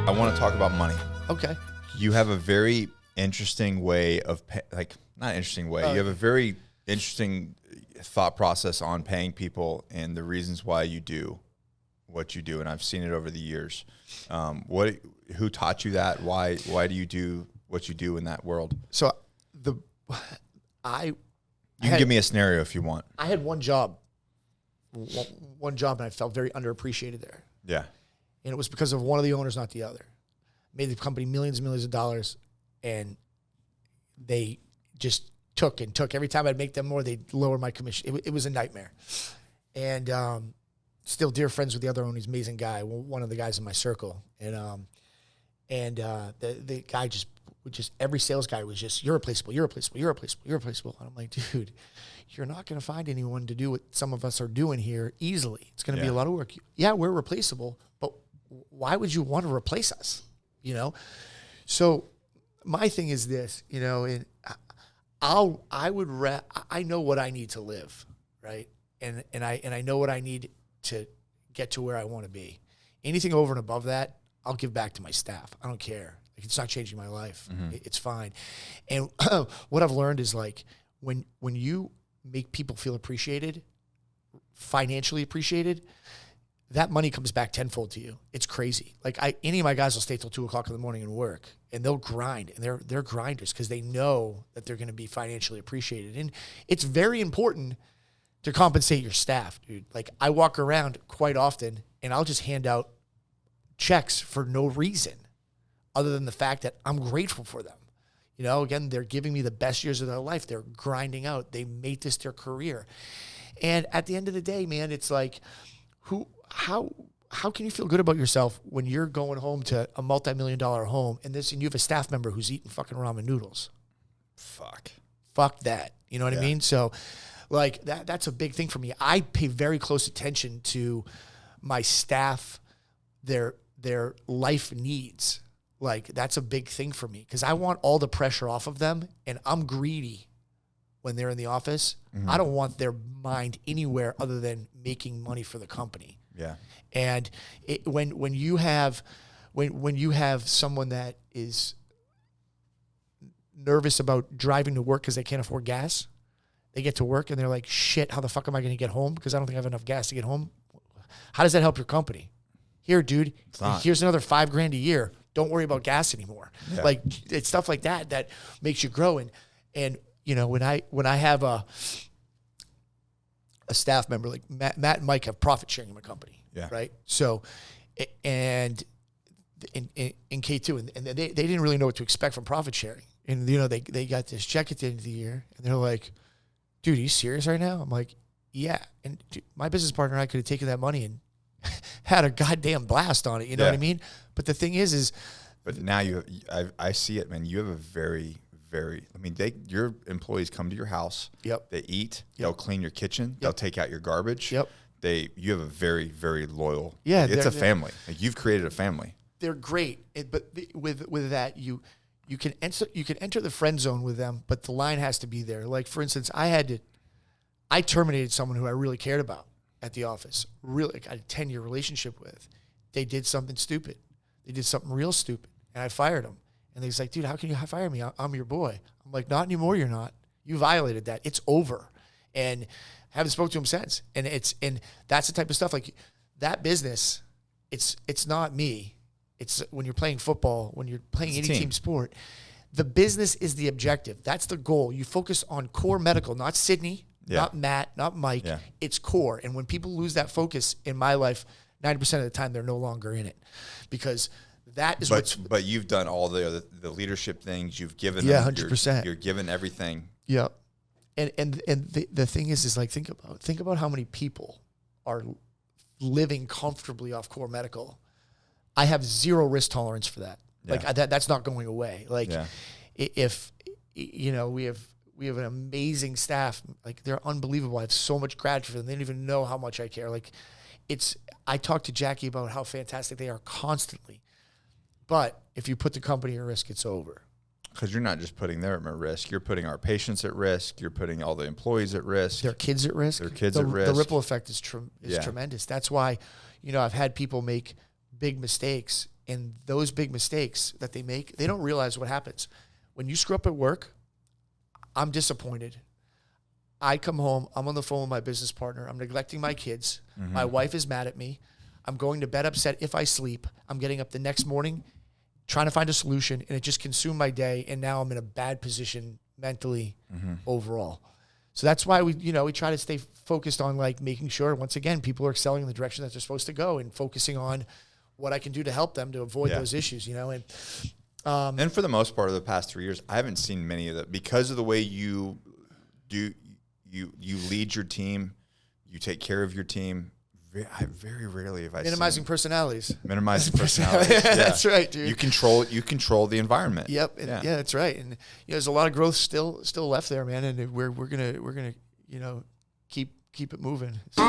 I want to talk about money. Okay. You have a very interesting way of not interesting way. You have a very interesting thought process on paying people and the reasons why you do what you do. And I've seen it over the years. Who taught you that? Why do you do what you do in that world? So you can give me a scenario if you want. I had one job, and I felt very underappreciated there. Yeah. And it was because of one of the owners, not the other. Made the company millions and millions of dollars, and they just took. Every time I'd make them more, they'd lower my commission. It was a nightmare. And still dear friends with the other owner. He's an amazing guy, one of the guys in my circle. And the guy just every sales guy was just, you're replaceable. And I'm like, dude, you're not going to find anyone to do what some of us are doing here easily. It's going to be a lot of work. Yeah, we're replaceable, but why would you want to replace us? You know? So my thing is this, you know, and I know what I need to live, right? And I know what I need to get to where I want to be. Anything over and above that, I'll give back to my staff. I don't care. Like, it's not changing my life. Mm-hmm. It's fine. And what I've learned is, like, when you make people feel appreciated, financially appreciated, that money comes back tenfold to you. It's crazy. Like, any of my guys will stay till 2:00 in the morning and work, and they'll grind, and they're grinders because they know that they're going to be financially appreciated. And it's very important to compensate your staff, dude. Like, I walk around quite often, and I'll just hand out checks for no reason other than the fact that I'm grateful for them. You know, again, they're giving me the best years of their life. They're grinding out. They made this their career. And at the end of the day, man, it's like, how can you feel good about yourself when you're going home to a multi-million-dollar home and you have a staff member who's eating fucking ramen noodles? Fuck that. You know what I mean? So, like, that's a big thing for me. I pay very close attention to my staff, their life needs. Like, that's a big thing for me because I want all the pressure off of them, and I'm greedy when they're in the office. Mm-hmm. I don't want their mind anywhere other than making money for the company. Yeah. And when you have someone that is nervous about driving to work because they can't afford gas, they get to work and they're like, shit, how the fuck am I going to get home? Because I don't think I have enough gas to get home. How does that help your company? Here, dude, here's another $5,000 a year. Don't worry about gas anymore. Yeah. Like, it's stuff like that makes you grow. And you know, when I have a staff member, like Matt and Mike have profit sharing in my company, right? So, and in K2, and they didn't really know what to expect from profit sharing. And, you know, they got this check at the end of the year, and they're like, dude, are you serious right now? I'm like, yeah. And dude, my business partner and I could have taken that money and had a goddamn blast on it. You know what I mean? But the thing is but now I see it, man. You have a very, very, I mean, your employees come to your house. Yep. They eat. Yep. They'll clean your kitchen. Yep. They'll take out your garbage. Yep. You have a very, very loyal. Yeah. It's a family. Like, you've created a family. They're great. But with that, you can enter the friend zone with them, but the line has to be there. Like, for instance, I terminated someone who I really cared about at the office. Really, like, I had a 10-year relationship with. They did something stupid. They did something real stupid, and I fired them. And he's like, dude, how can you fire me? I'm your boy. I'm like, not anymore, you're not. You violated that. It's over. And haven't spoken to him since. And that's the type of stuff, like, that business, it's not me. It's when you're playing football, when you're playing any team sport, the business is the objective. That's the goal. You focus on core medical, not Sidney, not Matt, not Mike. Yeah. It's core. And when people lose that focus in my life, 90% of the time they're no longer in it, because that is But you've done all the leadership things. You've given them, 100%. You're given everything. Yeah. And the thing is like, think about how many people are living comfortably off core medical. I have zero risk tolerance for that. Yeah. Like, that's not going away. Like, if, you know, we have an amazing staff. Like, they're unbelievable. I have so much gratitude for them. They don't even know how much I care. Like, I talk to Jackie about how fantastic they are constantly. But if you put the company at risk, it's over. Because you're not just putting them at risk. You're putting our patients at risk. You're putting all the employees at risk. Their kids at risk. The ripple effect is tremendous. That's why, you know, I've had people make big mistakes, And those big mistakes that they make, they don't realize what happens. When you screw up at work, I'm disappointed. I come home, I'm on the phone with my business partner, I'm neglecting my kids, my wife is mad at me, I'm going to bed upset if I sleep, I'm getting up the next morning trying to find a solution, and it just consumed my day, and now I'm in a bad position mentally overall. So that's why we try to stay focused on like making sure, once again, people are excelling in the direction that they're supposed to go and focusing on what I can do to help them to avoid those issues, And for the most part of the past 3 years, I haven't seen many of that because of the way you do. You lead your team, you take care of your team. Very rarely have I minimizing personalities. Minimizing personalities. Yeah. That's right, dude. You control the environment. Yep. And yeah, that's right. And there's a lot of growth still left there, man. And we're gonna keep it moving. So.